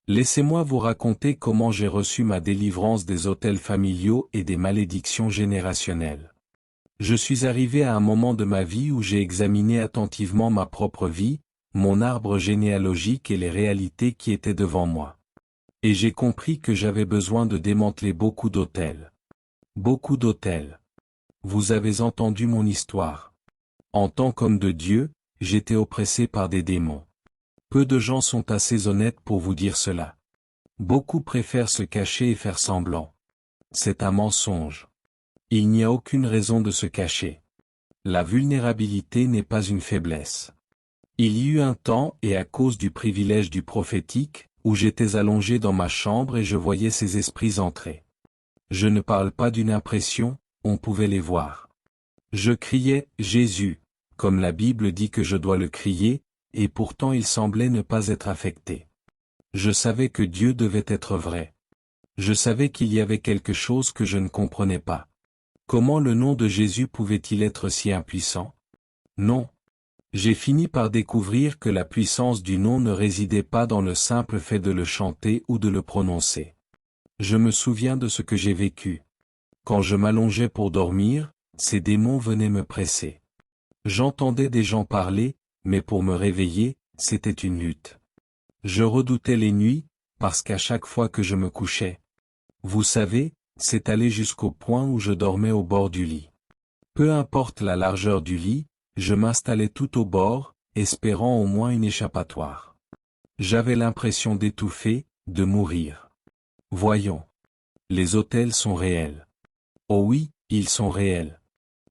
Laissez-moi vous raconter comment j'ai reçu ma délivrance des autels familiaux et des malédictions générationnelles. Je suis arrivé à un moment de ma vie où j'ai examiné attentivement ma propre vie, mon arbre généalogique et les réalités qui étaient devant moi. Et j'ai compris que j'avais besoin de démanteler beaucoup d'autels. Beaucoup d'autels. Vous avez entendu mon histoire. En tant qu'homme de Dieu, j'étais oppressé par des démons. Peu de gens sont assez honnêtes pour vous dire cela. Beaucoup préfèrent se cacher et faire semblant. C'est un mensonge. Il n'y a aucune raison de se cacher. La vulnérabilité n'est pas une faiblesse. Il y eut un temps, et à cause du privilège du prophétique, où j'étais allongé dans ma chambre et je voyais ces esprits entrer. Je ne parle pas d'une impression, on pouvait les voir. Je criais « Jésus », comme la Bible dit que je dois le crier, et pourtant il semblait ne pas être affecté. Je savais que Dieu devait être vrai. Je savais qu'il y avait quelque chose que je ne comprenais pas. Comment le nom de Jésus pouvait-il être si impuissant? Non. J'ai fini par découvrir que la puissance du nom ne résidait pas dans le simple fait de le chanter ou de le prononcer. Je me souviens de ce que j'ai vécu. Quand je m'allongeais pour dormir, ces démons venaient me presser. J'entendais des gens parler, mais pour me réveiller, c'était une lutte. Je redoutais les nuits, parce qu'à chaque fois que je me couchais, vous savez, c'est allé jusqu'au point où je dormais au bord du lit. Peu importe la largeur du lit, je m'installais tout au bord, espérant au moins une échappatoire. J'avais l'impression d'étouffer, de mourir. Voyons. Les autels sont réels. Oh oui, ils sont réels.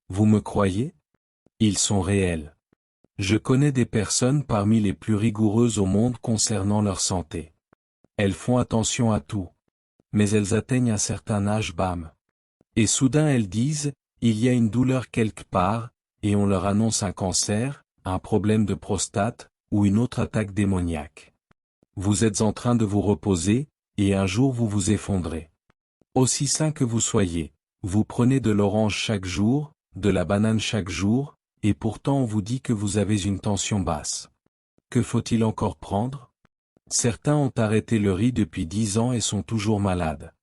Vous me croyez? Ils sont réels. Je connais des personnes parmi les plus rigoureuses au monde concernant leur santé. Elles font attention à tout. Mais elles atteignent un certain âge, bam. Et soudain elles disent, il y a une douleur quelque part, et on leur annonce un cancer, un problème de prostate, ou une autre attaque démoniaque. Vous êtes en train de vous reposer, et un jour vous vous effondrez. Aussi sain que vous soyez, vous prenez de l'orange chaque jour, de la banane chaque jour, et pourtant on vous dit que vous avez une tension basse. Que faut-il encore prendre? Certains ont arrêté le riz depuis 10 ans et sont toujours malades.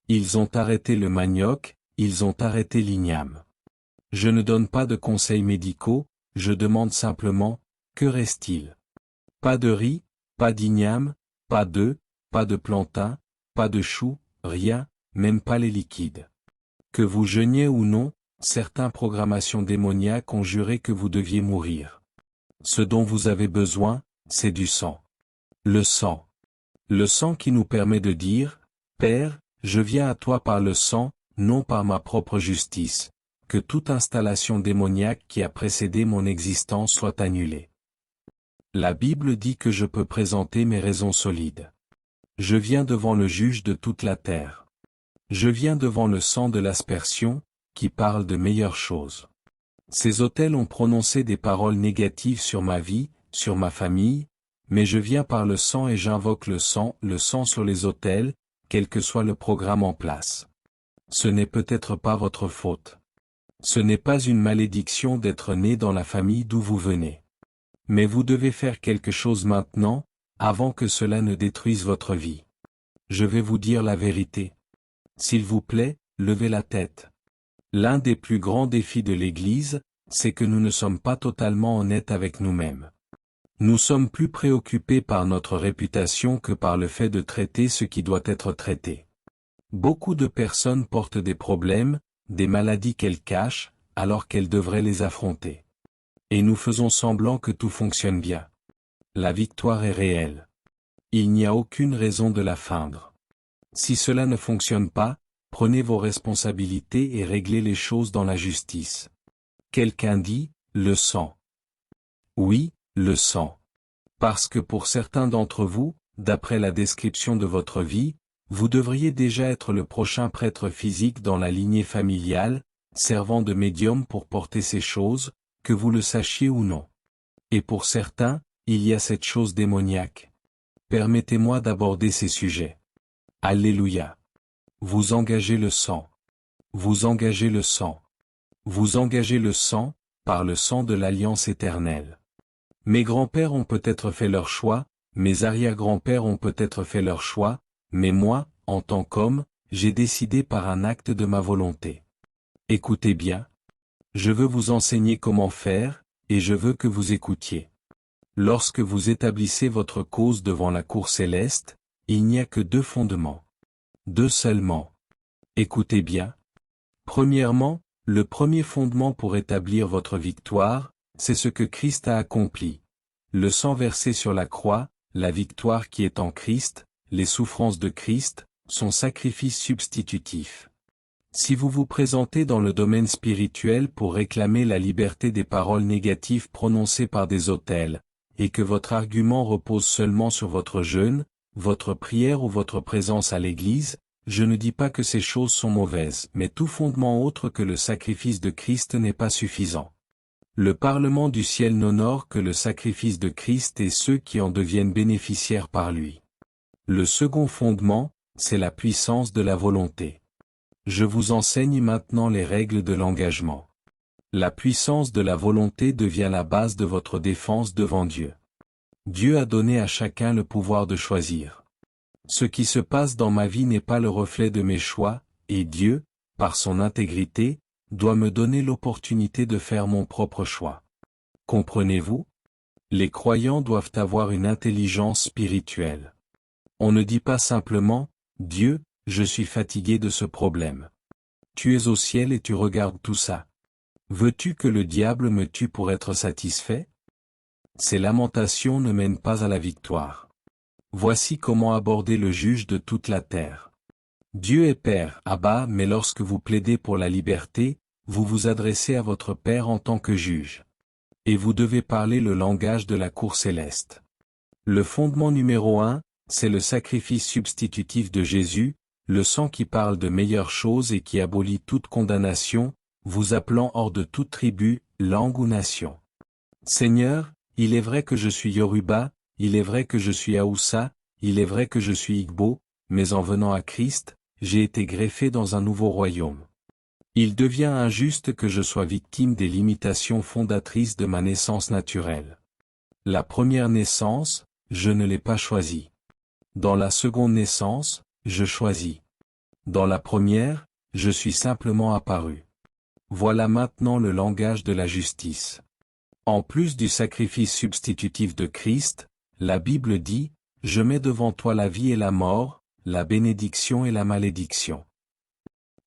Ils ont arrêté le manioc, ils ont arrêté l'igname. Je ne donne pas de conseils médicaux, je demande simplement, que reste-t-il? Pas de riz, pas d'igname, pas d'œufs, pas de plantain, pas de choux, rien, même pas les liquides. Que vous jeûniez ou non, certaines programmations démoniaques ont juré que vous deviez mourir. Ce dont vous avez besoin, c'est du sang. Le sang. Le sang qui nous permet de dire, « Père, je viens à toi par le sang, non par ma propre justice. » Que toute installation démoniaque qui a précédé mon existence soit annulée. La Bible dit que je peux présenter mes raisons solides. Je viens devant le juge de toute la terre. Je viens devant le sang de l'aspersion, qui parle de meilleures choses. Ces autels ont prononcé des paroles négatives sur ma vie, sur ma famille, mais je viens par le sang et j'invoque le sang sur les autels, quel que soit le programme en place. Ce n'est peut-être pas votre faute. Ce n'est pas une malédiction d'être né dans la famille d'où vous venez. Mais vous devez faire quelque chose maintenant, avant que cela ne détruise votre vie. Je vais vous dire la vérité. S'il vous plaît, levez la tête. L'un des plus grands défis de l'Église, c'est que nous ne sommes pas totalement honnêtes avec nous-mêmes. Nous sommes plus préoccupés par notre réputation que par le fait de traiter ce qui doit être traité. Beaucoup de personnes portent des problèmes, des maladies qu'elles cachent, alors qu'elles devraient les affronter. Et nous faisons semblant que tout fonctionne bien. La victoire est réelle. Il n'y a aucune raison de la feindre. Si cela ne fonctionne pas, prenez vos responsabilités et réglez les choses dans la justice. Quelqu'un dit, le sang. Oui, le sang. Parce que pour certains d'entre vous, d'après la description de votre vie, vous devriez déjà être le prochain prêtre physique dans la lignée familiale, servant de médium pour porter ces choses, que vous le sachiez ou non. Et pour certains, il y a cette chose démoniaque. Permettez-moi d'aborder ces sujets. Alléluia. Vous engagez le sang. Vous engagez le sang. Vous engagez le sang, par le sang de l'alliance éternelle. Mes grands-pères ont peut-être fait leur choix, Mes arrière-grands-pères ont peut-être fait leur choix, mais moi, en tant qu'homme, j'ai décidé par un acte de ma volonté. Écoutez bien. Je veux vous enseigner comment faire, et je veux que vous écoutiez. Lorsque vous établissez votre cause devant la cour céleste, il n'y a que 2 fondements. 2 seulement. Écoutez bien. Premièrement, le premier fondement pour établir votre victoire, c'est ce que Christ a accompli. Le sang versé sur la croix, la victoire qui est en Christ, les souffrances de Christ, son sacrifice substitutif. Si vous vous présentez dans le domaine spirituel pour réclamer la liberté des paroles négatives prononcées par des autels, et que votre argument repose seulement sur votre jeûne, votre prière ou votre présence à l'église, je ne dis pas que ces choses sont mauvaises, mais tout fondement autre que le sacrifice de Christ n'est pas suffisant. Le Parlement du ciel n'honore que le sacrifice de Christ et ceux qui en deviennent bénéficiaires par lui. Le second fondement, c'est la puissance de la volonté. Je vous enseigne maintenant les règles de l'engagement. La puissance de la volonté devient la base de votre défense devant Dieu. Dieu a donné à chacun le pouvoir de choisir. Ce qui se passe dans ma vie n'est pas le reflet de mes choix, et Dieu, par son intégrité, doit me donner l'opportunité de faire mon propre choix. Comprenez-vous? Les croyants doivent avoir une intelligence spirituelle. On ne dit pas simplement, « Dieu, je suis fatigué de ce problème. Tu es au ciel et tu regardes tout ça. Veux-tu que le diable me tue pour être satisfait ?» Ces lamentations ne mènent pas à la victoire. Voici comment aborder le juge de toute la terre. Dieu est Père, Abba, mais lorsque vous plaidez pour la liberté, vous vous adressez à votre Père en tant que juge. Et vous devez parler le langage de la cour céleste. Le fondement numéro 1, c'est le sacrifice substitutif de Jésus, le sang qui parle de meilleures choses et qui abolit toute condamnation, vous appelant hors de toute tribu, langue ou nation. Seigneur, il est vrai que je suis Yoruba, il est vrai que je suis Haoussa, il est vrai que je suis Igbo, mais en venant à Christ, j'ai été greffé dans un nouveau royaume. Il devient injuste que je sois victime des limitations fondatrices de ma naissance naturelle. La première naissance, je ne l'ai pas choisie. Dans la seconde naissance, je choisis. Dans la première, je suis simplement apparu. Voilà maintenant le langage de la justice. En plus du sacrifice substitutif de Christ, la Bible dit, « Je mets devant toi la vie et la mort, la bénédiction et la malédiction. »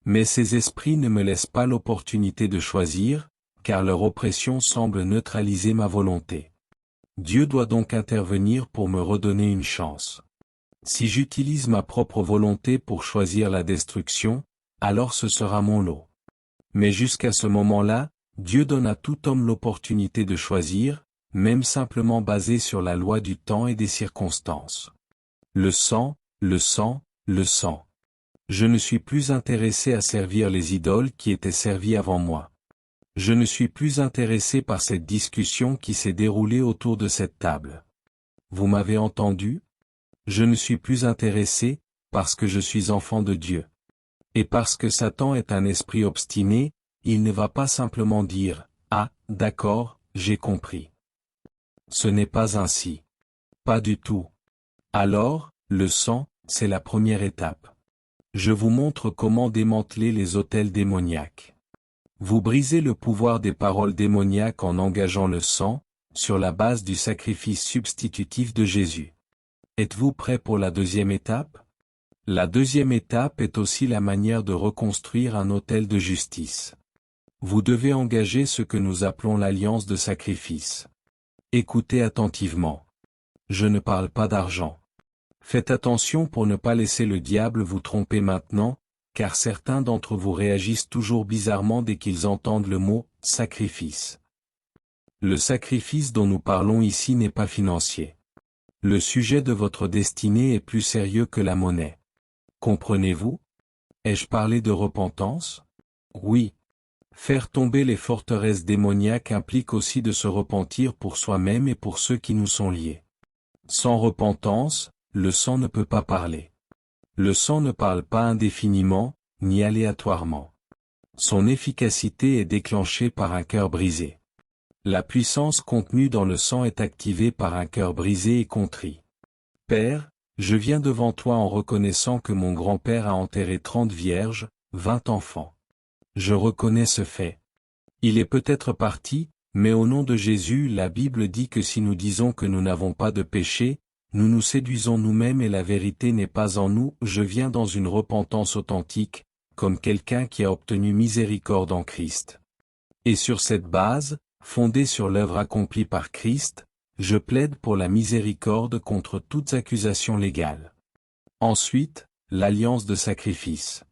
Mais ces esprits ne me laissent pas l'opportunité de choisir, car leur oppression semble neutraliser ma volonté. Dieu doit donc intervenir pour me redonner une chance. Si j'utilise ma propre volonté pour choisir la destruction, alors ce sera mon lot. Mais jusqu'à ce moment-là, Dieu donne à tout homme l'opportunité de choisir, même simplement basé sur la loi du temps et des circonstances. Le sang, le sang, le sang. Je ne suis plus intéressé à servir les idoles qui étaient servies avant moi. Je ne suis plus intéressé par cette discussion qui s'est déroulée autour de cette table. Vous m'avez entendu? Je ne suis plus intéressé, parce que je suis enfant de Dieu. Et parce que Satan est un esprit obstiné, il ne va pas simplement dire, « Ah, d'accord, j'ai compris. » Ce n'est pas ainsi. Pas du tout. Alors, le sang, c'est la première étape. Je vous montre comment démanteler les autels démoniaques. Vous brisez le pouvoir des paroles démoniaques en engageant le sang, sur la base du sacrifice substitutif de Jésus. Êtes-vous prêt pour la deuxième étape? La deuxième étape est aussi la manière de reconstruire un autel de justice. Vous devez engager ce que nous appelons l'alliance de sacrifice. Écoutez attentivement. Je ne parle pas d'argent. Faites attention pour ne pas laisser le diable vous tromper maintenant, car certains d'entre vous réagissent toujours bizarrement dès qu'ils entendent le mot « sacrifice ». Le sacrifice dont nous parlons ici n'est pas financier. Le sujet de votre destinée est plus sérieux que la monnaie. Comprenez-vous? Ai-je parlé de repentance? Oui. Faire tomber les forteresses démoniaques implique aussi de se repentir pour soi-même et pour ceux qui nous sont liés. Sans repentance, le sang ne peut pas parler. Le sang ne parle pas indéfiniment, ni aléatoirement. Son efficacité est déclenchée par un cœur brisé. La puissance contenue dans le sang est activée par un cœur brisé et contrit. Père, je viens devant toi en reconnaissant que mon grand-père a enterré 30 vierges, 20 enfants. Je reconnais ce fait. Il est peut-être parti, mais au nom de Jésus, la Bible dit que si nous disons que nous n'avons pas de péché, nous nous séduisons nous-mêmes et la vérité n'est pas en nous. Je viens dans une repentance authentique, comme quelqu'un qui a obtenu miséricorde en Christ. Et sur cette base, fondée sur l'œuvre accomplie par Christ, je plaide pour la miséricorde contre toutes accusations légales. Ensuite, l'alliance de sacrifice.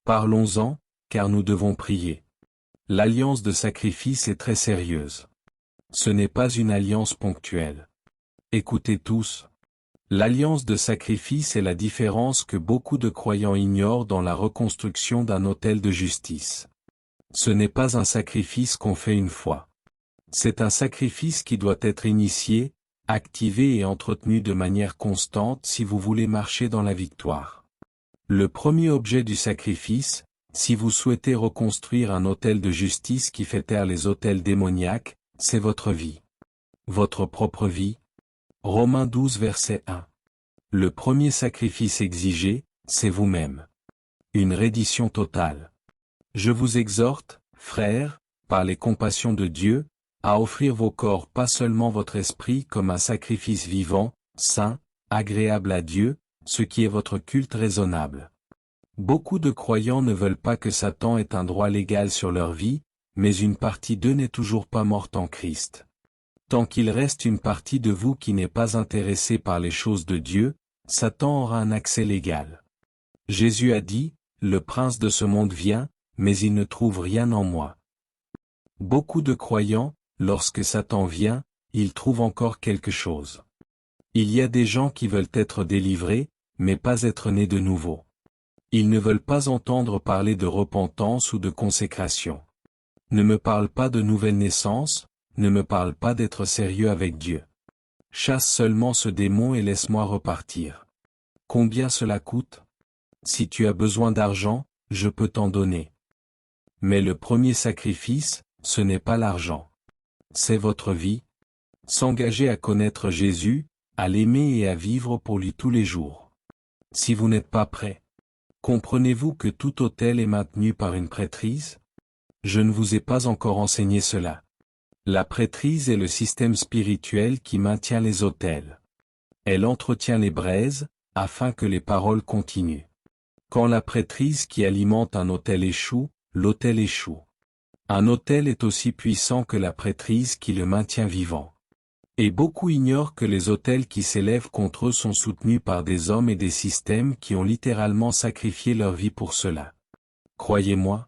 Parlons-en, car nous devons prier. L'alliance de sacrifice est très sérieuse. Ce n'est pas une alliance ponctuelle. Écoutez tous. L'alliance de sacrifice est la différence que beaucoup de croyants ignorent dans la reconstruction d'un autel de justice. Ce n'est pas un sacrifice qu'on fait une fois. C'est un sacrifice qui doit être initié, activé et entretenu de manière constante si vous voulez marcher dans la victoire. Le premier objet du sacrifice, si vous souhaitez reconstruire un autel de justice qui fait taire les autels démoniaques, c'est votre vie. Votre propre vie. Romains 12 verset 1. Le premier sacrifice exigé, c'est vous-même. Une reddition totale. Je vous exhorte, frères, par les compassions de Dieu, à offrir vos corps pas seulement votre esprit comme un sacrifice vivant, saint, agréable à Dieu, ce qui est votre culte raisonnable. Beaucoup de croyants ne veulent pas que Satan ait un droit légal sur leur vie, mais une partie d'eux n'est toujours pas morte en Christ. Tant qu'il reste une partie de vous qui n'est pas intéressée par les choses de Dieu, Satan aura un accès légal. Jésus a dit, « Le prince de ce monde vient, mais il ne trouve rien en moi. » Beaucoup de croyants, lorsque Satan vient, il trouve encore quelque chose. Il y a des gens qui veulent être délivrés, mais pas être nés de nouveau. Ils ne veulent pas entendre parler de repentance ou de consécration. Ne me parle pas de nouvelle naissance, ne me parle pas d'être sérieux avec Dieu. Chasse seulement ce démon et laisse-moi repartir. Combien cela coûte? Si tu as besoin d'argent, je peux t'en donner. Mais le premier sacrifice, ce n'est pas l'argent. C'est votre vie. S'engager à connaître Jésus, à l'aimer et à vivre pour lui tous les jours. Si vous n'êtes pas prêt, comprenez-vous que tout autel est maintenu par une prêtrise? Je ne vous ai pas encore enseigné cela. La prêtrise est le système spirituel qui maintient les autels. Elle entretient les braises, afin que les paroles continuent. Quand la prêtrise qui alimente un autel échoue, l'autel échoue. Un autel est aussi puissant que la prêtrise qui le maintient vivant. Et beaucoup ignorent que les autels qui s'élèvent contre eux sont soutenus par des hommes et des systèmes qui ont littéralement sacrifié leur vie pour cela. Croyez-moi,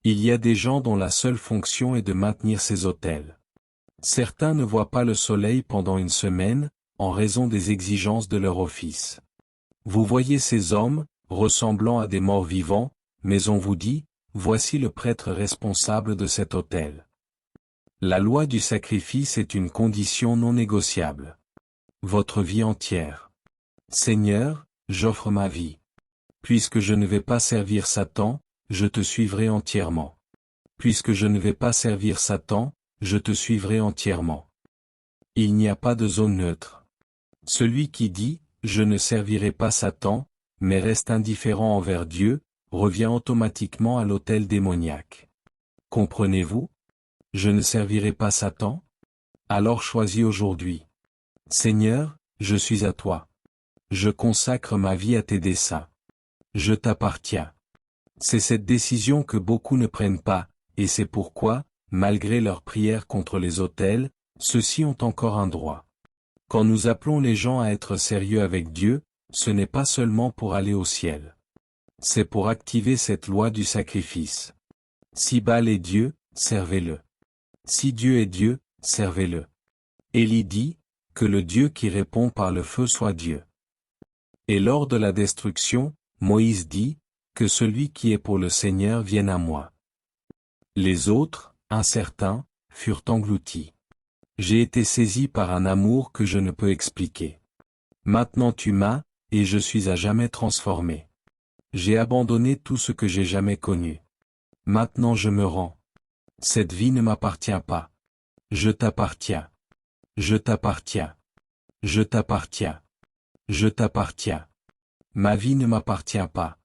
il y a des gens dont la seule fonction est de maintenir ces autels. Certains ne voient pas le soleil pendant une semaine, en raison des exigences de leur office. Vous voyez ces hommes, ressemblant à des morts vivants, mais on vous dit, voici le prêtre responsable de cet autel. La loi du sacrifice est une condition non négociable. Votre vie entière. Seigneur, j'offre ma vie. Puisque je ne vais pas servir Satan, je te suivrai entièrement. Puisque je ne vais pas servir Satan, je te suivrai entièrement. Il n'y a pas de zone neutre. Celui qui dit, je ne servirai pas Satan, mais reste indifférent envers Dieu, revient automatiquement à l'autel démoniaque. Comprenez-vous? Je ne servirai pas Satan? Alors choisis aujourd'hui. Seigneur, je suis à toi. Je consacre ma vie à tes desseins. Je t'appartiens. C'est cette décision que beaucoup ne prennent pas, et c'est pourquoi, malgré leurs prières contre les autels, ceux-ci ont encore un droit. Quand nous appelons les gens à être sérieux avec Dieu, ce n'est pas seulement pour aller au ciel. C'est pour activer cette loi du sacrifice. Si Baal est Dieu, servez-le. Si Dieu est Dieu, servez-le. Élie dit, que le Dieu qui répond par le feu soit Dieu. Et lors de la destruction, Moïse dit, que celui qui est pour le Seigneur vienne à moi. Les autres, incertains, furent engloutis. J'ai été saisi par un amour que je ne peux expliquer. Maintenant tu m'as, et je suis à jamais transformé. J'ai abandonné tout ce que j'ai jamais connu. Maintenant je me rends. Cette vie ne m'appartient pas. Je t'appartiens. Je t'appartiens. Je t'appartiens. Je t'appartiens. Ma vie ne m'appartient pas.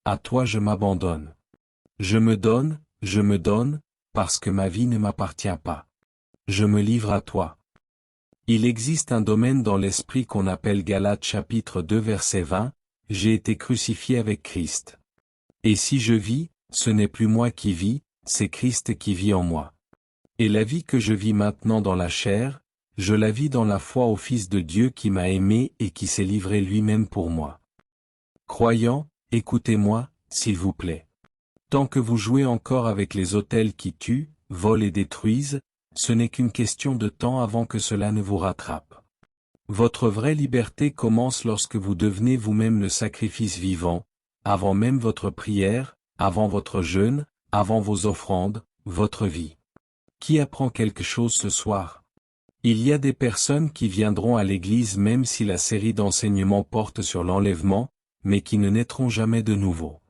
À toi je m'abandonne. Je me donne, parce que ma vie ne m'appartient pas. Je me livre à toi. Il existe un domaine dans l'esprit qu'on appelle Galates chapitre 2 verset 20, j'ai été crucifié avec Christ. Et si je vis, ce n'est plus moi qui vis, c'est Christ qui vit en moi. Et la vie que je vis maintenant dans la chair, je la vis dans la foi au Fils de Dieu qui m'a aimé et qui s'est livré lui-même pour moi. Croyants, écoutez-moi, s'il vous plaît. Tant que vous jouez encore avec les autels qui tuent, volent et détruisent, ce n'est qu'une question de temps avant que cela ne vous rattrape. Votre vraie liberté commence lorsque vous devenez vous-même le sacrifice vivant, avant même votre prière, avant votre jeûne, avant vos offrandes, votre vie. Qui apprend quelque chose ce soir? Il y a des personnes qui viendront à l'église même si la série d'enseignements porte sur l'enlèvement, mais qui ne naîtront jamais de nouveau.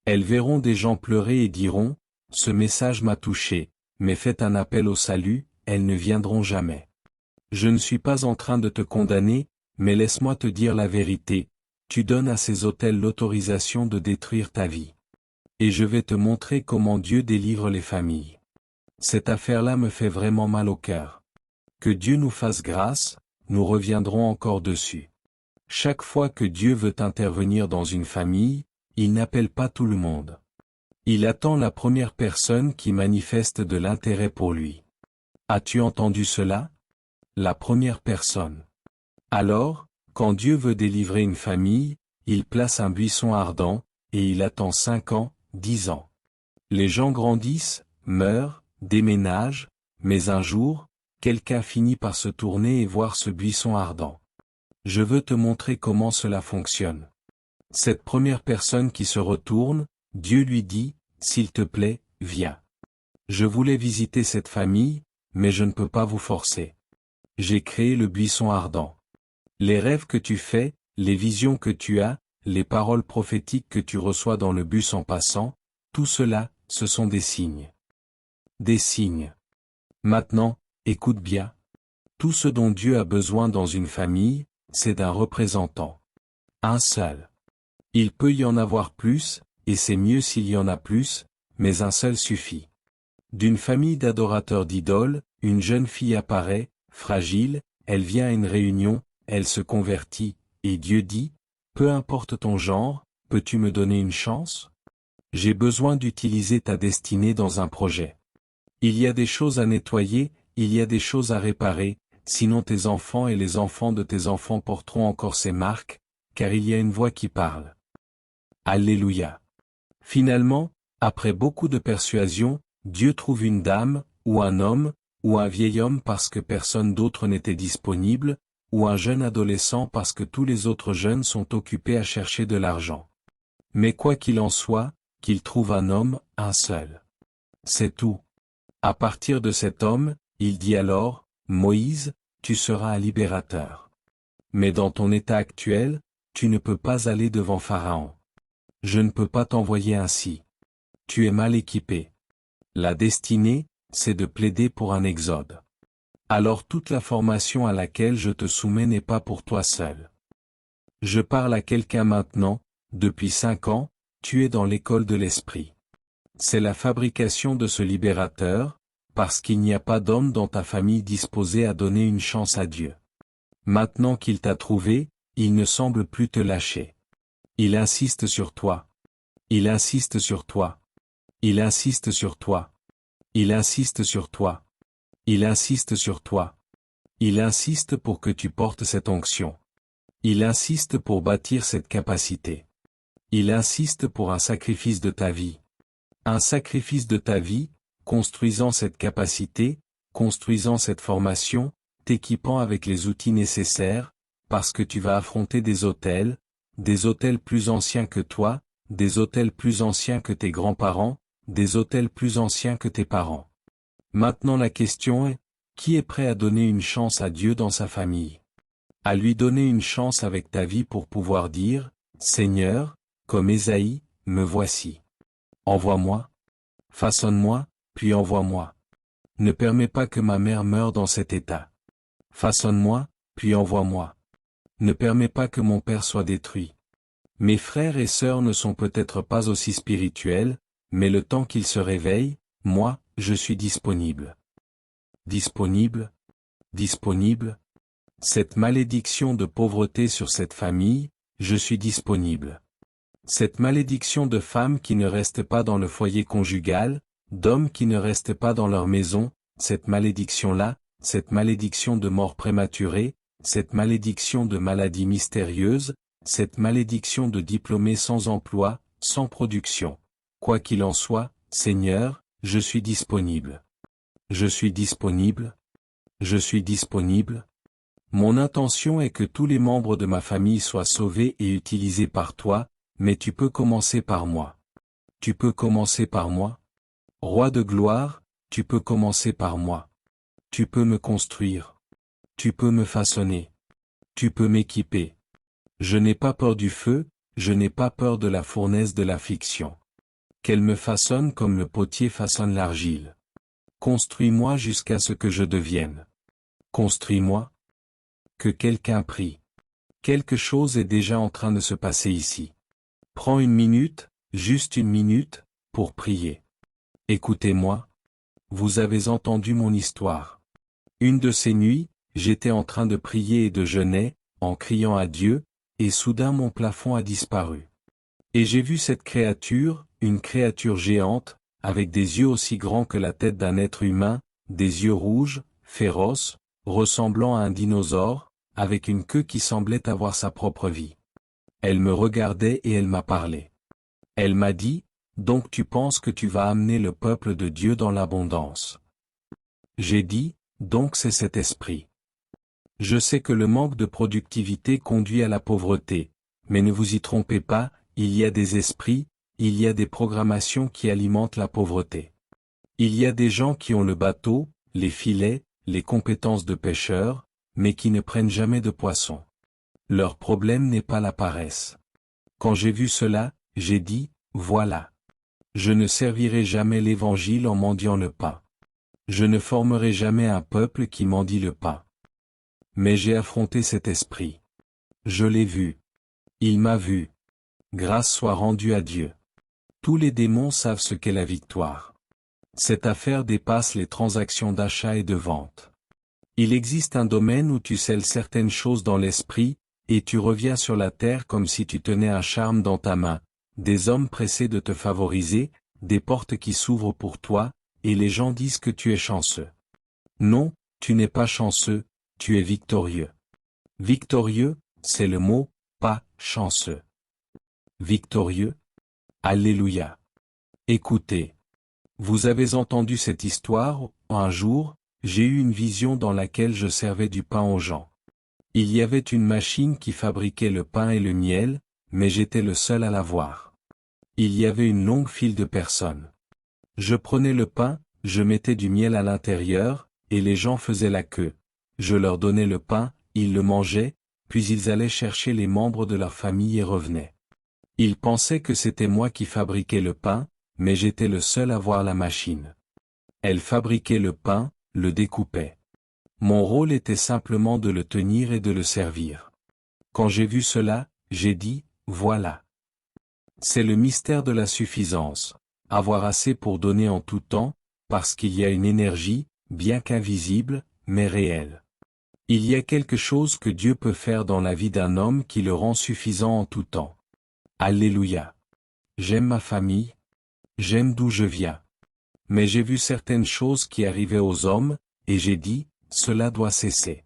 Elles verront des gens pleurer et diront, « Ce message m'a touché », mais faites un appel au salut, elles ne viendront jamais. Je ne suis pas en train de te condamner, mais laisse-moi te dire la vérité, tu donnes à ces autels l'autorisation de détruire ta vie. Et je vais te montrer comment Dieu délivre les familles. Cette affaire-là me fait vraiment mal au cœur. Que Dieu nous fasse grâce, nous reviendrons encore dessus. Chaque fois que Dieu veut intervenir dans une famille, il n'appelle pas tout le monde. Il attend la première personne qui manifeste de l'intérêt pour lui. As-tu entendu cela? La première personne. Alors, quand Dieu veut délivrer une famille, il place un buisson ardent, et il attend 5 ans, 10 ans. Les gens grandissent, meurent, déménagent, mais un jour, quelqu'un finit par se tourner et voir ce buisson ardent. Je veux te montrer comment cela fonctionne. Cette première personne qui se retourne, Dieu lui dit, « S'il te plaît, viens. Je voulais visiter cette famille, mais je ne peux pas vous forcer. J'ai créé le buisson ardent. Les rêves que tu fais, les visions que tu as, les paroles prophétiques que tu reçois dans le bus en passant, tout cela, ce sont des signes. Des signes. Maintenant, écoute bien. Tout ce dont Dieu a besoin dans une famille, c'est d'un représentant. Un seul. Il peut y en avoir plus, et c'est mieux s'il y en a plus, mais un seul suffit. D'une famille d'adorateurs d'idoles, une jeune fille apparaît, fragile, elle vient à une réunion, elle se convertit, et Dieu dit, « Peu importe ton genre, peux-tu me donner une chance? J'ai besoin d'utiliser ta destinée dans un projet. Il y a des choses à nettoyer, il y a des choses à réparer, sinon tes enfants et les enfants de tes enfants porteront encore ces marques, car il y a une voix qui parle. » Alléluia. Finalement, après beaucoup de persuasion, Dieu trouve une dame, ou un homme, ou un vieil homme parce que personne d'autre n'était disponible, ou un jeune adolescent parce que tous les autres jeunes sont occupés à chercher de l'argent. Mais quoi qu'il en soit, qu'il trouve un homme, un seul. C'est tout. À partir de cet homme, il dit alors, « Moïse, tu seras un libérateur. Mais dans ton état actuel, tu ne peux pas aller devant Pharaon. Je ne peux pas t'envoyer ainsi. Tu es mal équipé. La destinée, c'est de plaider pour un exode. Alors toute la formation à laquelle je te soumets n'est pas pour toi seul. Je parle à quelqu'un maintenant, depuis 5 ans, tu es dans l'école de l'esprit. C'est la fabrication de ce libérateur, parce qu'il n'y a pas d'homme dans ta famille disposé à donner une chance à Dieu. Maintenant qu'il t'a trouvé, il ne semble plus te lâcher. Il insiste sur toi. Il insiste sur toi. Il insiste sur toi. Il insiste sur toi. Il insiste sur toi. Il insiste pour que tu portes cette onction. Il insiste pour bâtir cette capacité. Il insiste pour un sacrifice de ta vie. Un sacrifice de ta vie, construisant cette capacité, construisant cette formation, t'équipant avec les outils nécessaires, parce que tu vas affronter des autels plus anciens que toi, des autels plus anciens que tes grands-parents, des autels plus anciens que tes parents. Maintenant la question est, qui est prêt à donner une chance à Dieu dans sa famille? À lui donner une chance avec ta vie pour pouvoir dire, Seigneur, comme Ésaïe, me voici. Envoie-moi. Façonne-moi, puis envoie-moi. Ne permets pas que ma mère meure dans cet état. Façonne-moi, puis envoie-moi. Ne permets pas que mon père soit détruit. Mes frères et sœurs ne sont peut-être pas aussi spirituels, mais le temps qu'ils se réveillent, moi, je suis disponible. Disponible? Disponible? Cette malédiction de pauvreté sur cette famille, je suis disponible. Cette malédiction de femmes qui ne restent pas dans le foyer conjugal, d'hommes qui ne restent pas dans leur maison, cette malédiction-là, cette malédiction de mort prématurée, cette malédiction de maladie mystérieuse, cette malédiction de diplômés sans emploi, sans production. Quoi qu'il en soit, Seigneur, je suis disponible. Je suis disponible. Je suis disponible. Mon intention est que tous les membres de ma famille soient sauvés et utilisés par toi, mais tu peux commencer par moi. Tu peux commencer par moi. Roi de gloire, tu peux commencer par moi. Tu peux me construire. Tu peux me façonner. Tu peux m'équiper. Je n'ai pas peur du feu, je n'ai pas peur de la fournaise de l'affliction. Qu'elle me façonne comme le potier façonne l'argile. Construis-moi jusqu'à ce que je devienne. Construis-moi. Que quelqu'un prie. Quelque chose est déjà en train de se passer ici. Prends une minute, juste une minute, pour prier. Écoutez-moi. Vous avez entendu mon histoire. Une de ces nuits, j'étais en train de prier et de jeûner, en criant à Dieu, et soudain mon plafond a disparu. Et j'ai vu cette créature, une créature géante, avec des yeux aussi grands que la tête d'un être humain, des yeux rouges, féroces, ressemblant à un dinosaure, avec une queue qui semblait avoir sa propre vie. Elle me regardait et elle m'a parlé. Elle m'a dit, « Donc tu penses que tu vas amener le peuple de Dieu dans l'abondance. » J'ai dit, « Donc c'est cet esprit. » Je sais que le manque de productivité conduit à la pauvreté, mais ne vous y trompez pas, il y a des esprits, il y a des programmations qui alimentent la pauvreté. Il y a des gens qui ont le bateau, les filets, les compétences de pêcheurs, mais qui ne prennent jamais de poissons. Leur problème n'est pas la paresse. Quand j'ai vu cela, j'ai dit, voilà. Je ne servirai jamais l'Évangile en mendiant le pain. Je ne formerai jamais un peuple qui mendie le pain. Mais j'ai affronté cet esprit. Je l'ai vu. Il m'a vu. Grâce soit rendue à Dieu. Tous les démons savent ce qu'est la victoire. Cette affaire dépasse les transactions d'achat et de vente. Il existe un domaine où tu scelles certaines choses dans l'esprit, et tu reviens sur la terre comme si tu tenais un charme dans ta main, des hommes pressés de te favoriser, des portes qui s'ouvrent pour toi, et les gens disent que tu es chanceux. Non, tu n'es pas chanceux, tu es victorieux. Victorieux, c'est le mot, pas chanceux. Victorieux. Alléluia. Écoutez. Vous avez entendu cette histoire, un jour, j'ai eu une vision dans laquelle je servais du pain aux gens. Il y avait une machine qui fabriquait le pain et le miel, mais j'étais le seul à la voir. Il y avait une longue file de personnes. Je prenais le pain, je mettais du miel à l'intérieur, et les gens faisaient la queue. Je leur donnais le pain, ils le mangeaient, puis ils allaient chercher les membres de leur famille et revenaient. Ils pensaient que c'était moi qui fabriquais le pain, mais j'étais le seul à voir la machine. Elle fabriquait le pain, le découpait. Mon rôle était simplement de le tenir et de le servir. Quand j'ai vu cela, j'ai dit, voilà. C'est le mystère de la suffisance, avoir assez pour donner en tout temps, parce qu'il y a une énergie, bien qu'invisible, mais réelle. Il y a quelque chose que Dieu peut faire dans la vie d'un homme qui le rend suffisant en tout temps. Alléluia. J'aime ma famille. J'aime d'où je viens. Mais j'ai vu certaines choses qui arrivaient aux hommes, et j'ai dit, cela doit cesser.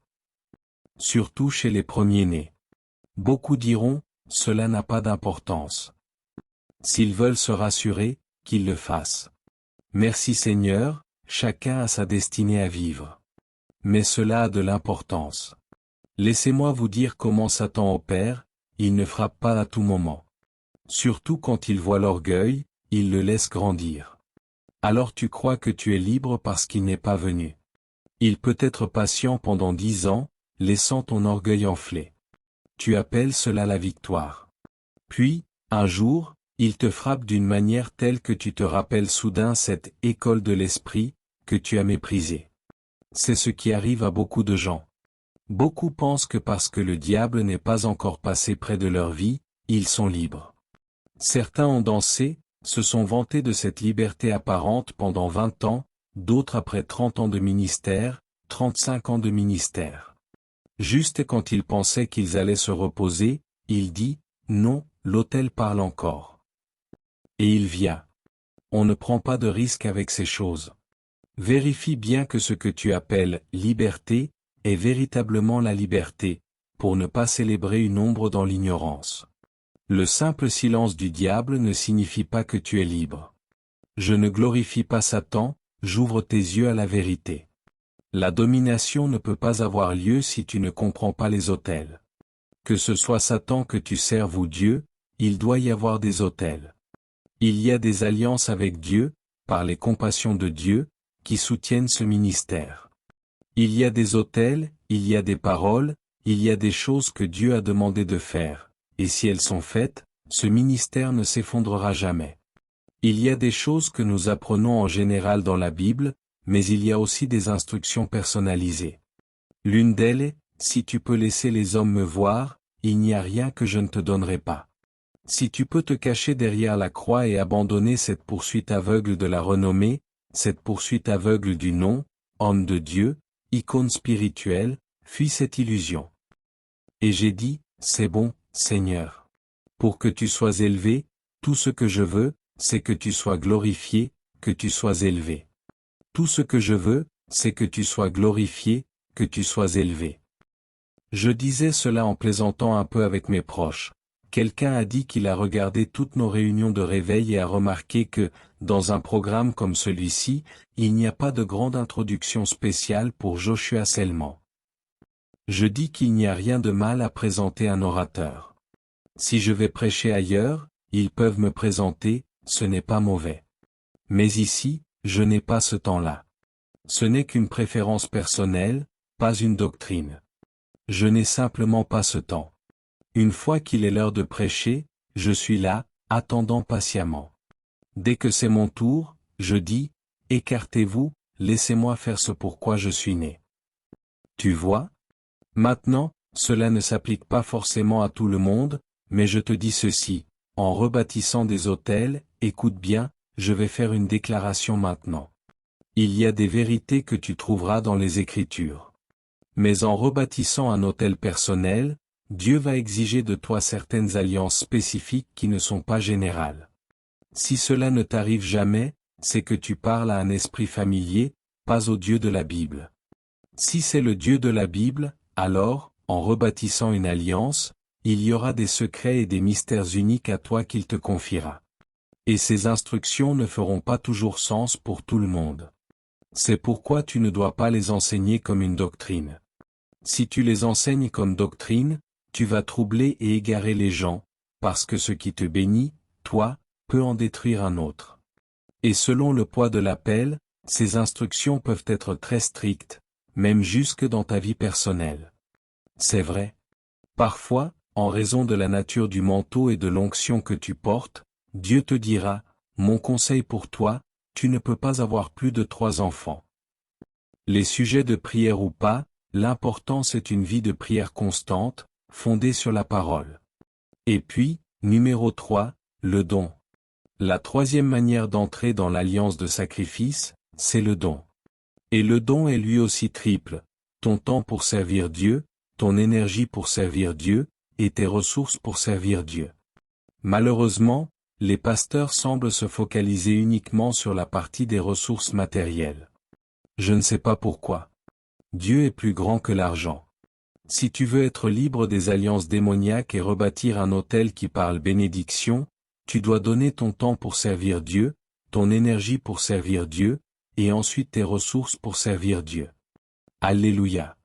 Surtout chez les premiers-nés. Beaucoup diront, cela n'a pas d'importance. S'ils veulent se rassurer, qu'ils le fassent. Merci Seigneur, chacun a sa destinée à vivre. Mais cela a de l'importance. Laissez-moi vous dire comment Satan opère, il ne frappe pas à tout moment. Surtout quand il voit l'orgueil, il le laisse grandir. Alors tu crois que tu es libre parce qu'il n'est pas venu. Il peut être patient pendant 10 ans, laissant ton orgueil enfler. Tu appelles cela la victoire. Puis, un jour, il te frappe d'une manière telle que tu te rappelles soudain cette école de l'esprit, que tu as méprisée. C'est ce qui arrive à beaucoup de gens. Beaucoup pensent que parce que le diable n'est pas encore passé près de leur vie, ils sont libres. Certains ont dansé, se sont vantés de cette liberté apparente pendant 20 ans, d'autres après 30 ans de ministère, 35 ans de ministère. Juste quand ils pensaient qu'ils allaient se reposer, il dit, non, l'autel parle encore. Et il vient. On ne prend pas de risque avec ces choses. Vérifie bien que ce que tu appelles liberté est véritablement la liberté, pour ne pas célébrer une ombre dans l'ignorance. Le simple silence du diable ne signifie pas que tu es libre. Je ne glorifie pas Satan, j'ouvre tes yeux à la vérité. La domination ne peut pas avoir lieu si tu ne comprends pas les autels. Que ce soit Satan que tu serves ou Dieu, il doit y avoir des autels. Il y a des alliances avec Dieu, par les compassions de Dieu, qui soutiennent ce ministère. Il y a des autels, il y a des paroles, il y a des choses que Dieu a demandé de faire, et si elles sont faites, ce ministère ne s'effondrera jamais. Il y a des choses que nous apprenons en général dans la Bible, mais il y a aussi des instructions personnalisées. L'une d'elles est, si tu peux laisser les hommes me voir, il n'y a rien que je ne te donnerai pas. Si tu peux te cacher derrière la croix et abandonner cette poursuite aveugle de la renommée, cette poursuite aveugle du nom, homme de Dieu, icône spirituelle, fuis cette illusion. Et j'ai dit, c'est bon, Seigneur. Pour que tu sois élevé, tout ce que je veux, c'est que tu sois glorifié, que tu sois élevé. Tout ce que je veux, c'est que tu sois glorifié, que tu sois élevé. Je disais cela en plaisantant un peu avec mes proches. Quelqu'un a dit qu'il a regardé toutes nos réunions de réveil et a remarqué que, dans un programme comme celui-ci, il n'y a pas de grande introduction spéciale pour Joshua Selman. Je dis qu'il n'y a rien de mal à présenter un orateur. Si je vais prêcher ailleurs, ils peuvent me présenter, ce n'est pas mauvais. Mais ici, je n'ai pas ce temps-là. Ce n'est qu'une préférence personnelle, pas une doctrine. Je n'ai simplement pas ce temps. Une fois qu'il est l'heure de prêcher, je suis là, attendant patiemment. Dès que c'est mon tour, je dis, écartez-vous, laissez-moi faire ce pourquoi je suis né. Tu vois? Maintenant, cela ne s'applique pas forcément à tout le monde, mais je te dis ceci, en rebâtissant des autels, écoute bien, je vais faire une déclaration maintenant. Il y a des vérités que tu trouveras dans les Écritures. Mais en rebâtissant un autel personnel, Dieu va exiger de toi certaines alliances spécifiques qui ne sont pas générales. Si cela ne t'arrive jamais, c'est que tu parles à un esprit familier, pas au Dieu de la Bible. Si c'est le Dieu de la Bible, alors, en rebâtissant une alliance, il y aura des secrets et des mystères uniques à toi qu'il te confiera. Et ces instructions ne feront pas toujours sens pour tout le monde. C'est pourquoi tu ne dois pas les enseigner comme une doctrine. Si tu les enseignes comme doctrine, tu vas troubler et égarer les gens, parce que ce qui te bénit, toi, peut en détruire un autre. Et selon le poids de l'appel, ces instructions peuvent être très strictes, même jusque dans ta vie personnelle. C'est vrai. Parfois, en raison de la nature du manteau et de l'onction que tu portes, Dieu te dira, mon conseil pour toi, tu ne peux pas avoir plus de 3 enfants. Les sujets de prière ou pas, l'important c'est une vie de prière constante, fondée sur la parole. Et puis, numéro 3, le don. La troisième manière d'entrer dans l'alliance de sacrifice, c'est le don. Et le don est lui aussi triple, ton temps pour servir Dieu, ton énergie pour servir Dieu, et tes ressources pour servir Dieu. Malheureusement, les pasteurs semblent se focaliser uniquement sur la partie des ressources matérielles. Je ne sais pas pourquoi. Dieu est plus grand que l'argent. Si tu veux être libre des alliances démoniaques et rebâtir un autel qui parle bénédiction, tu dois donner ton temps pour servir Dieu, ton énergie pour servir Dieu, et ensuite tes ressources pour servir Dieu. Alléluia.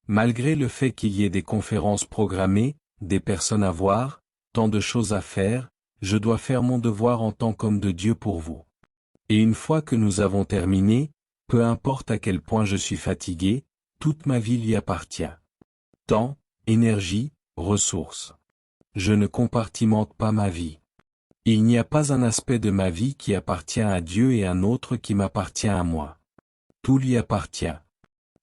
Malgré le fait qu'il y ait des conférences programmées, des personnes à voir, tant de choses à faire, je dois faire mon devoir en tant qu'homme de Dieu pour vous. Et une fois que nous avons terminé, peu importe à quel point je suis fatigué, toute ma vie lui appartient. Temps, énergie, ressources. Je ne compartimente pas ma vie. Il n'y a pas un aspect de ma vie qui appartient à Dieu et un autre qui m'appartient à moi. Tout lui appartient.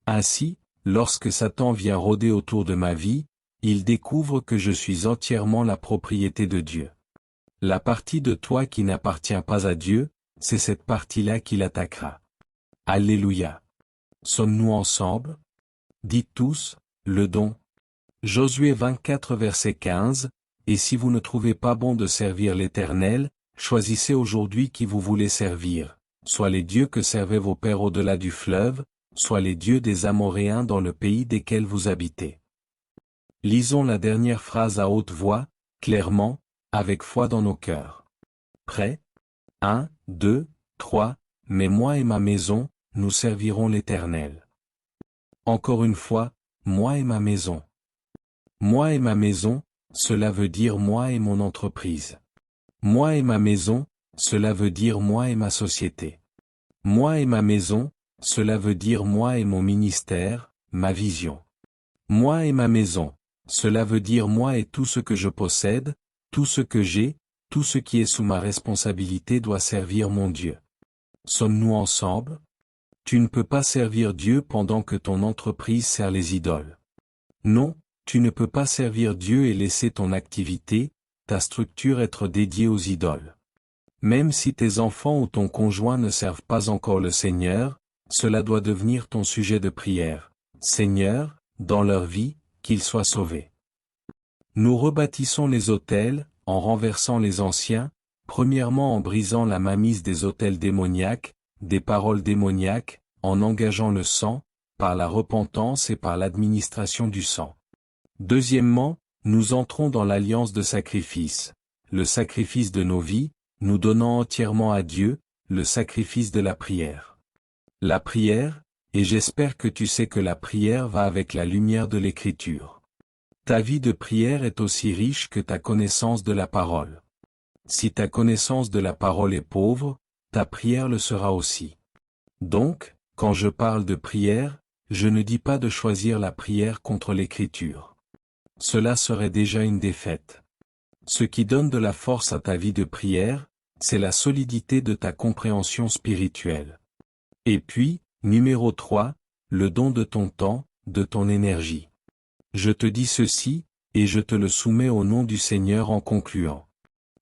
Ainsi, lorsque Satan vient rôder autour de ma vie, il découvre que je suis entièrement la propriété de Dieu. La partie de toi qui n'appartient pas à Dieu, c'est cette partie-là qui l'attaquera. Alléluia. Sommes-nous ensemble? Dites tous, le don. Josué 24 verset 15, et si vous ne trouvez pas bon de servir l'Éternel, choisissez aujourd'hui qui vous voulez servir, soit les dieux que servaient vos pères au-delà du fleuve, soit les dieux des Amoréens dans le pays desquels vous habitez. Lisons la dernière phrase à haute voix, clairement, avec foi dans nos cœurs. Prêts? 1, 2, 3, mais moi et ma maison, nous servirons l'Éternel. Encore une fois, moi et ma maison. Moi et ma maison, cela veut dire moi et mon entreprise. Moi et ma maison, cela veut dire moi et ma société. Moi et ma maison, cela veut dire moi et mon ministère, ma vision. Moi et ma maison, cela veut dire moi et tout ce que je possède, tout ce que j'ai, tout ce qui est sous ma responsabilité doit servir mon Dieu. Sommes-nous ensemble? Tu ne peux pas servir Dieu pendant que ton entreprise sert les idoles. Non, tu ne peux pas servir Dieu et laisser ton activité, ta structure être dédiée aux idoles. Même si tes enfants ou ton conjoint ne servent pas encore le Seigneur, cela doit devenir ton sujet de prière. Seigneur, dans leur vie, qu'ils soient sauvés. Nous rebâtissons les autels, en renversant les anciens, premièrement en brisant la mainmise des autels démoniaques, des paroles démoniaques, en engageant le sang, par la repentance et par l'administration du sang. Deuxièmement, nous entrons dans l'alliance de sacrifice, le sacrifice de nos vies, nous donnant entièrement à Dieu, le sacrifice de la prière. La prière, et j'espère que tu sais que la prière va avec la lumière de l'Écriture. Ta vie de prière est aussi riche que ta connaissance de la parole. Si ta connaissance de la parole est pauvre, ta prière le sera aussi. Donc, quand je parle de prière, je ne dis pas de choisir la prière contre l'Écriture. Cela serait déjà une défaite. Ce qui donne de la force à ta vie de prière, c'est la solidité de ta compréhension spirituelle. Et puis, numéro 3, le don de ton temps, de ton énergie. Je te dis ceci, et je te le soumets au nom du Seigneur en concluant.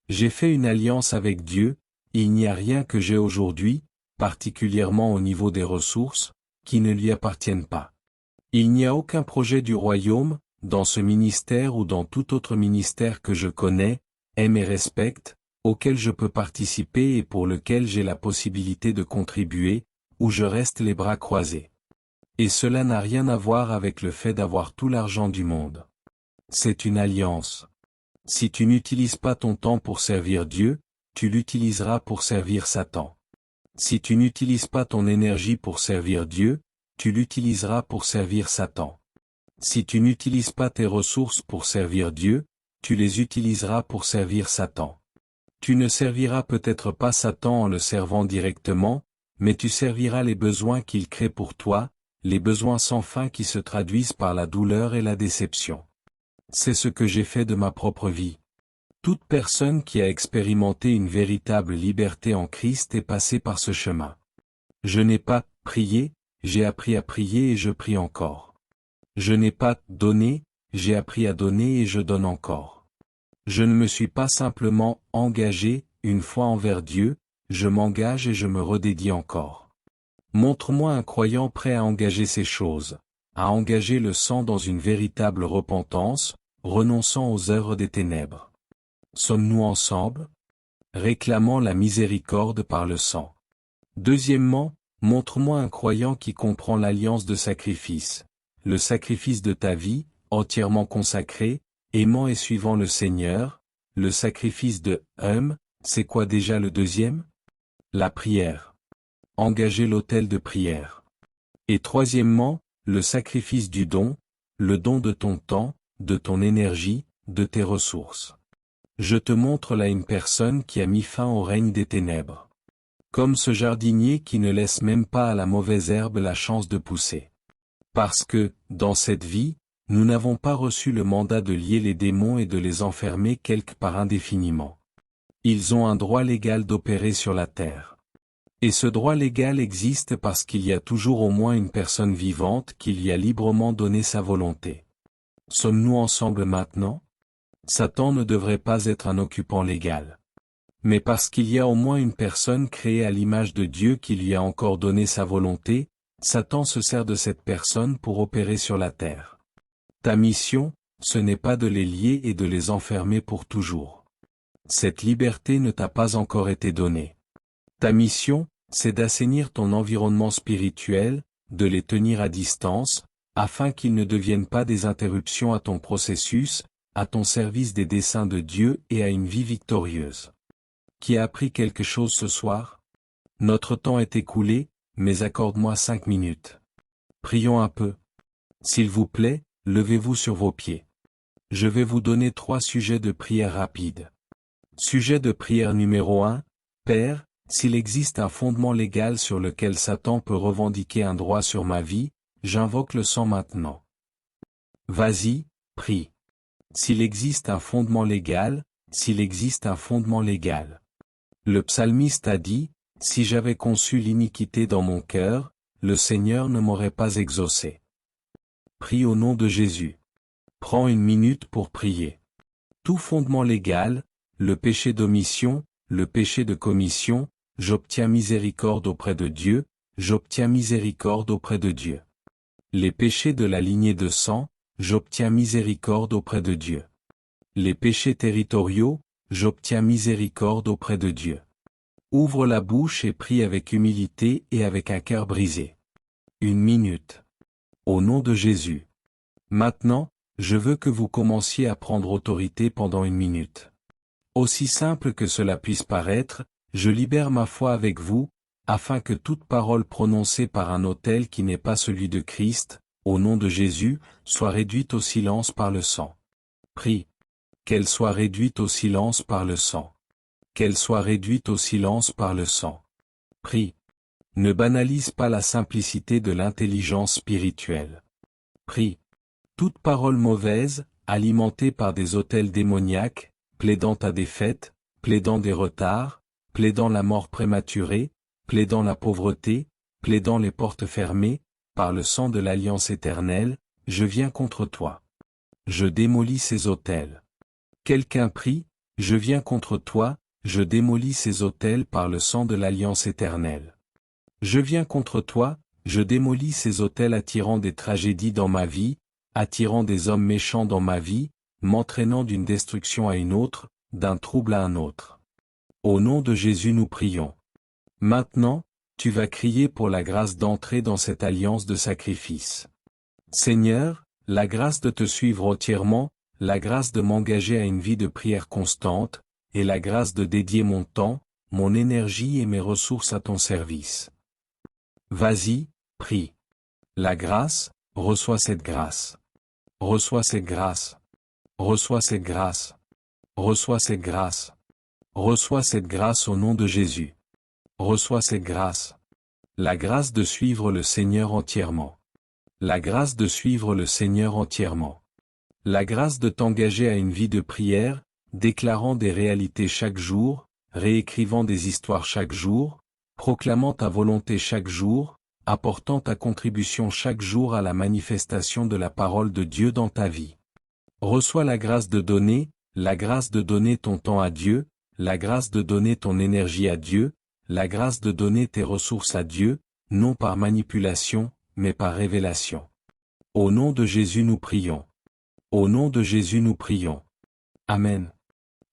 J'ai fait une alliance avec Dieu, il n'y a rien que j'ai aujourd'hui, particulièrement au niveau des ressources, qui ne lui appartiennent pas. Il n'y a aucun projet du royaume, dans ce ministère ou dans tout autre ministère que je connais, aime et respecte, auquel je peux participer et pour lequel j'ai la possibilité de contribuer, où je reste les bras croisés. Et cela n'a rien à voir avec le fait d'avoir tout l'argent du monde. C'est une alliance. Si tu n'utilises pas ton temps pour servir Dieu, tu l'utiliseras pour servir Satan. Si tu n'utilises pas ton énergie pour servir Dieu, tu l'utiliseras pour servir Satan. Si tu n'utilises pas tes ressources pour servir Dieu, tu les utiliseras pour servir Satan. Tu ne serviras peut-être pas Satan en le servant directement, mais tu serviras les besoins qu'il crée pour toi, les besoins sans fin qui se traduisent par la douleur et la déception. C'est ce que j'ai fait de ma propre vie. Toute personne qui a expérimenté une véritable liberté en Christ est passée par ce chemin. Je n'ai pas prié, j'ai appris à prier et je prie encore. Je n'ai pas donné, j'ai appris à donner et je donne encore. Je ne me suis pas simplement engagé, une fois envers Dieu, je m'engage et je me redédie encore. Montre-moi un croyant prêt à engager ces choses, à engager le sang dans une véritable repentance, renonçant aux œuvres des ténèbres. Sommes-nous ensemble? Réclamant la miséricorde par le sang. Deuxièmement, montre-moi un croyant qui comprend l'alliance de sacrifice, le sacrifice de ta vie, entièrement consacré, aimant et suivant le Seigneur, le sacrifice de c'est quoi déjà le deuxième? La prière. Engager l'autel de prière. Et troisièmement, le sacrifice du don, le don de ton temps, de ton énergie, de tes ressources. Je te montre là une personne qui a mis fin au règne des ténèbres. Comme ce jardinier qui ne laisse même pas à la mauvaise herbe la chance de pousser. Parce que, dans cette vie, nous n'avons pas reçu le mandat de lier les démons et de les enfermer quelque part indéfiniment. Ils ont un droit légal d'opérer sur la terre. Et ce droit légal existe parce qu'il y a toujours au moins une personne vivante qui lui a librement donné sa volonté. Sommes-nous ensemble maintenant? Satan ne devrait pas être un occupant légal. Mais parce qu'il y a au moins une personne créée à l'image de Dieu qui lui a encore donné sa volonté, Satan se sert de cette personne pour opérer sur la terre. Ta mission, ce n'est pas de les lier et de les enfermer pour toujours. Cette liberté ne t'a pas encore été donnée. Ta mission, c'est d'assainir ton environnement spirituel, de les tenir à distance, afin qu'ils ne deviennent pas des interruptions à ton processus, à ton service des desseins de Dieu et à une vie victorieuse. Qui a appris quelque chose ce soir? Notre temps est écoulé, mais accorde-moi 5 minutes. Prions un peu. S'il vous plaît, levez-vous sur vos pieds. Je vais vous donner 3 sujets de prière rapides. Sujet de prière numéro 1, Père, s'il existe un fondement légal sur lequel Satan peut revendiquer un droit sur ma vie, j'invoque le sang maintenant. Vas-y, prie. S'il existe un fondement légal, s'il existe un fondement légal. Le psalmiste a dit, si j'avais conçu l'iniquité dans mon cœur, le Seigneur ne m'aurait pas exaucé. Prie au nom de Jésus. Prends une minute pour prier. Tout fondement légal, le péché d'omission, le péché de commission, j'obtiens miséricorde auprès de Dieu, j'obtiens miséricorde auprès de Dieu. Les péchés de la lignée de sang, j'obtiens miséricorde auprès de Dieu. Les péchés territoriaux, j'obtiens miséricorde auprès de Dieu. Ouvre la bouche et prie avec humilité et avec un cœur brisé. Une minute. Au nom de Jésus. Maintenant, je veux que vous commenciez à prendre autorité pendant une minute. Aussi simple que cela puisse paraître, je libère ma foi avec vous, afin que toute parole prononcée par un autel qui n'est pas celui de Christ, au nom de Jésus, soit réduite au silence par le sang. Prie. Qu'elle soit réduite au silence par le sang. Qu'elle soit réduite au silence par le sang. Prie. Ne banalise pas la simplicité de l'intelligence spirituelle. Prie. Toute parole mauvaise, alimentée par des autels démoniaques, plaidant à des fêtes, plaidant des retards, plaidant la mort prématurée, plaidant la pauvreté, plaidant les portes fermées, par le sang de l'alliance éternelle, je viens contre toi. Je démolis ces autels. Quelqu'un prie, je viens contre toi, je démolis ces autels par le sang de l'alliance éternelle. Je viens contre toi, je démolis ces autels attirant des tragédies dans ma vie, attirant des hommes méchants dans ma vie, m'entraînant d'une destruction à une autre, d'un trouble à un autre. Au nom de Jésus nous prions. Maintenant, tu vas crier pour la grâce d'entrer dans cette alliance de sacrifice. Seigneur, la grâce de te suivre entièrement, la grâce de m'engager à une vie de prière constante, et la grâce de dédier mon temps, mon énergie et mes ressources à ton service. Vas-y, prie. La grâce, reçois cette grâce. Reçois cette grâce. Reçois cette grâce. Reçois cette grâce. Reçois cette grâce au nom de Jésus. Reçois cette grâce. La grâce de suivre le Seigneur entièrement. La grâce de suivre le Seigneur entièrement. La grâce de t'engager à une vie de prière, déclarant des réalités chaque jour, réécrivant des histoires chaque jour, proclamant ta volonté chaque jour, apportant ta contribution chaque jour à la manifestation de la parole de Dieu dans ta vie. Reçois la grâce de donner ton temps à Dieu, la grâce de donner ton énergie à Dieu, la grâce de donner tes ressources à Dieu, non par manipulation, mais par révélation. Au nom de Jésus nous prions. Au nom de Jésus nous prions. Amen.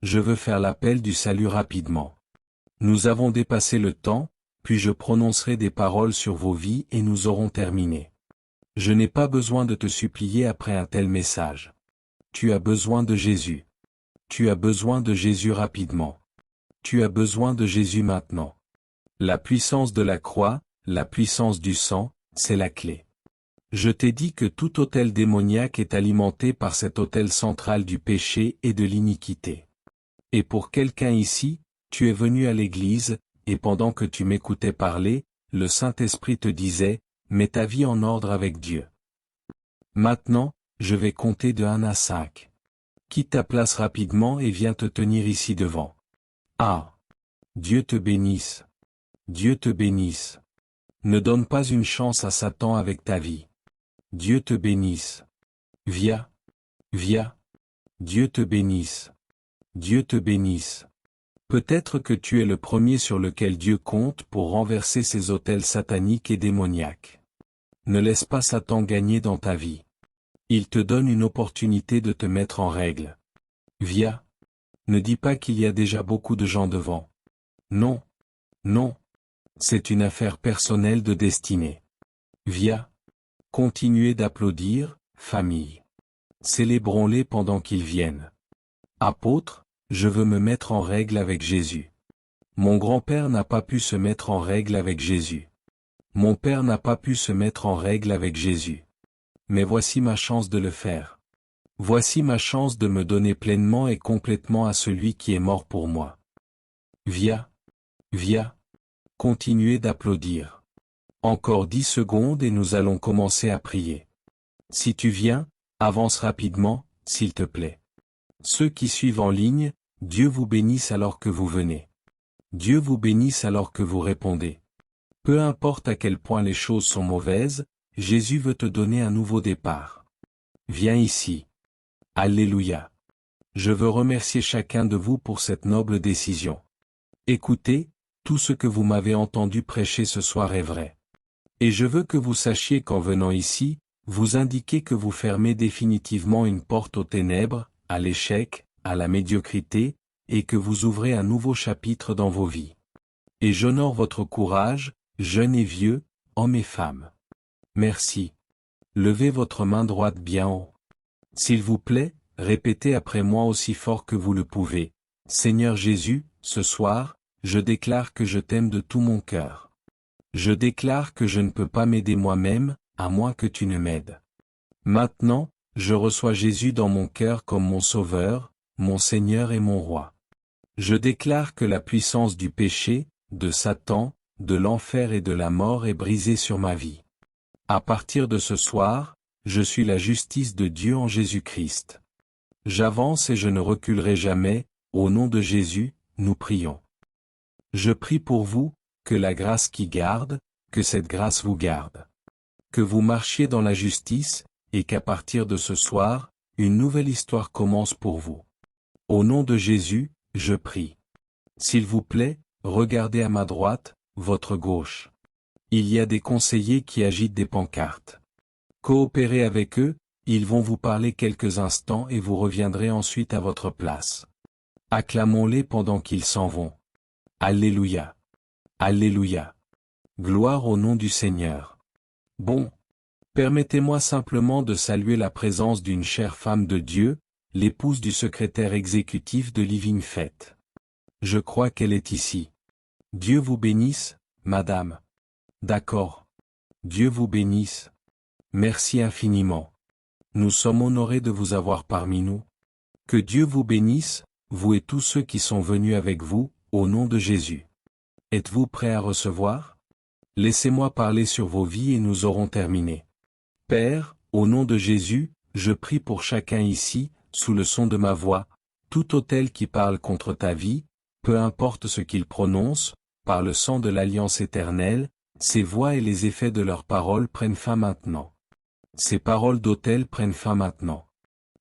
Je veux faire l'appel du salut rapidement. Nous avons dépassé le temps, puis je prononcerai des paroles sur vos vies et nous aurons terminé. Je n'ai pas besoin de te supplier après un tel message. Tu as besoin de Jésus. Tu as besoin de Jésus rapidement. Tu as besoin de Jésus maintenant. La puissance de la croix, la puissance du sang, c'est la clé. Je t'ai dit que tout autel démoniaque est alimenté par cet autel central du péché et de l'iniquité. Et pour quelqu'un ici, tu es venu à l'église, et pendant que tu m'écoutais parler, le Saint-Esprit te disait, mets ta vie en ordre avec Dieu. Maintenant, je vais compter de 1 à 5. Quitte ta place rapidement et viens te tenir ici devant. Ah! Dieu te bénisse. Dieu te bénisse. Ne donne pas une chance à Satan avec ta vie. Dieu te bénisse. Via. Via. Dieu te bénisse. Dieu te bénisse. Peut-être que tu es le premier sur lequel Dieu compte pour renverser ses autels sataniques et démoniaques. Ne laisse pas Satan gagner dans ta vie. Il te donne une opportunité de te mettre en règle. Via. Ne dis pas qu'il y a déjà beaucoup de gens devant. Non. Non. C'est une affaire personnelle de destinée. Via. Continuez d'applaudir, famille. Célébrons-les pendant qu'ils viennent. Apôtre, je veux me mettre en règle avec Jésus. Mon grand-père n'a pas pu se mettre en règle avec Jésus. Mon père n'a pas pu se mettre en règle avec Jésus. Mais voici ma chance de le faire. Voici ma chance de me donner pleinement et complètement à celui qui est mort pour moi. Via. Via. Continuez d'applaudir. Encore 10 secondes et nous allons commencer à prier. Si tu viens, avance rapidement, s'il te plaît. Ceux qui suivent en ligne, Dieu vous bénisse alors que vous venez. Dieu vous bénisse alors que vous répondez. Peu importe à quel point les choses sont mauvaises, Jésus veut te donner un nouveau départ. Viens ici. Alléluia. Je veux remercier chacun de vous pour cette noble décision. Écoutez, tout ce que vous m'avez entendu prêcher ce soir est vrai. Et je veux que vous sachiez qu'en venant ici, vous indiquez que vous fermez définitivement une porte aux ténèbres, à l'échec, à la médiocrité, et que vous ouvrez un nouveau chapitre dans vos vies. Et j'honore votre courage, jeunes et vieux, hommes et femmes. Merci. Levez votre main droite bien haut. S'il vous plaît, répétez après moi aussi fort que vous le pouvez. Seigneur Jésus, ce soir, je déclare que je t'aime de tout mon cœur. Je déclare que je ne peux pas m'aider moi-même, à moins que tu ne m'aides. Maintenant, je reçois Jésus dans mon cœur comme mon Sauveur, mon Seigneur et mon Roi. Je déclare que la puissance du péché, de Satan, de l'enfer et de la mort est brisée sur ma vie. À partir de ce soir, je suis la justice de Dieu en Jésus-Christ. J'avance et je ne reculerai jamais, au nom de Jésus, nous prions. Je prie pour vous, que la grâce qui garde, que cette grâce vous garde. Que vous marchiez dans la justice, et qu'à partir de ce soir, une nouvelle histoire commence pour vous. Au nom de Jésus, je prie. S'il vous plaît, regardez à ma droite, votre gauche. Il y a des conseillers qui agitent des pancartes. Coopérez avec eux, ils vont vous parler quelques instants et vous reviendrez ensuite à votre place. Acclamons-les pendant qu'ils s'en vont. Alléluia. Alléluia. Gloire au nom du Seigneur. Bon. Permettez-moi simplement de saluer la présence d'une chère femme de Dieu, l'épouse du secrétaire exécutif de Living Faith. Je crois qu'elle est ici. Dieu vous bénisse, madame. D'accord. Dieu vous bénisse. Merci infiniment. Nous sommes honorés de vous avoir parmi nous. Que Dieu vous bénisse, vous et tous ceux qui sont venus avec vous, au nom de Jésus. Êtes-vous prêts à recevoir? Laissez-moi parler sur vos vies et nous aurons terminé. Père, au nom de Jésus, je prie pour chacun ici, sous le son de ma voix, tout autel qui parle contre ta vie, peu importe ce qu'il prononce, par le sang de l'alliance éternelle, ces voix et les effets de leurs paroles prennent fin maintenant. Ces paroles d'autel prennent fin maintenant.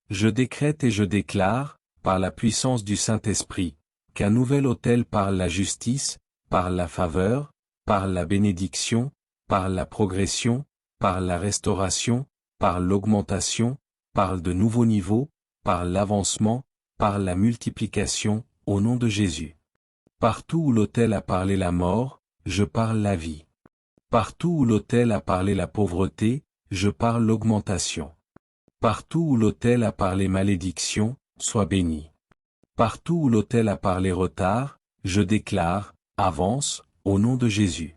Je décrète et je déclare, par la puissance du Saint-Esprit, qu'un nouvel autel parle la justice, parle la faveur, parle la bénédiction, parle la progression, parle la restauration, parle l'augmentation, parle de nouveaux niveaux, parle l'avancement, parle la multiplication, au nom de Jésus. Partout où l'autel a parlé la mort, je parle la vie. Partout où l'autel a parlé la pauvreté, je parle l'augmentation. Partout où l'autel a parlé malédiction, sois béni. Partout où l'autel a parlé retard, je déclare, avance, au nom de Jésus.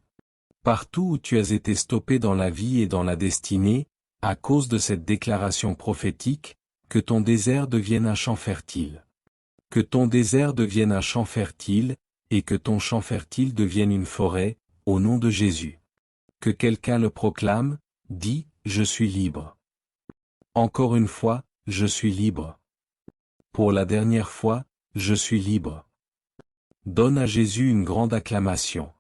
Partout où tu as été stoppé dans la vie et dans la destinée, à cause de cette déclaration prophétique, que ton désert devienne un champ fertile. Que ton désert devienne un champ fertile, et que ton champ fertile devienne une forêt, au nom de Jésus. Que quelqu'un le proclame, dis, je suis libre. Encore une fois, je suis libre. Pour la dernière fois, je suis libre. Donne à Jésus une grande acclamation.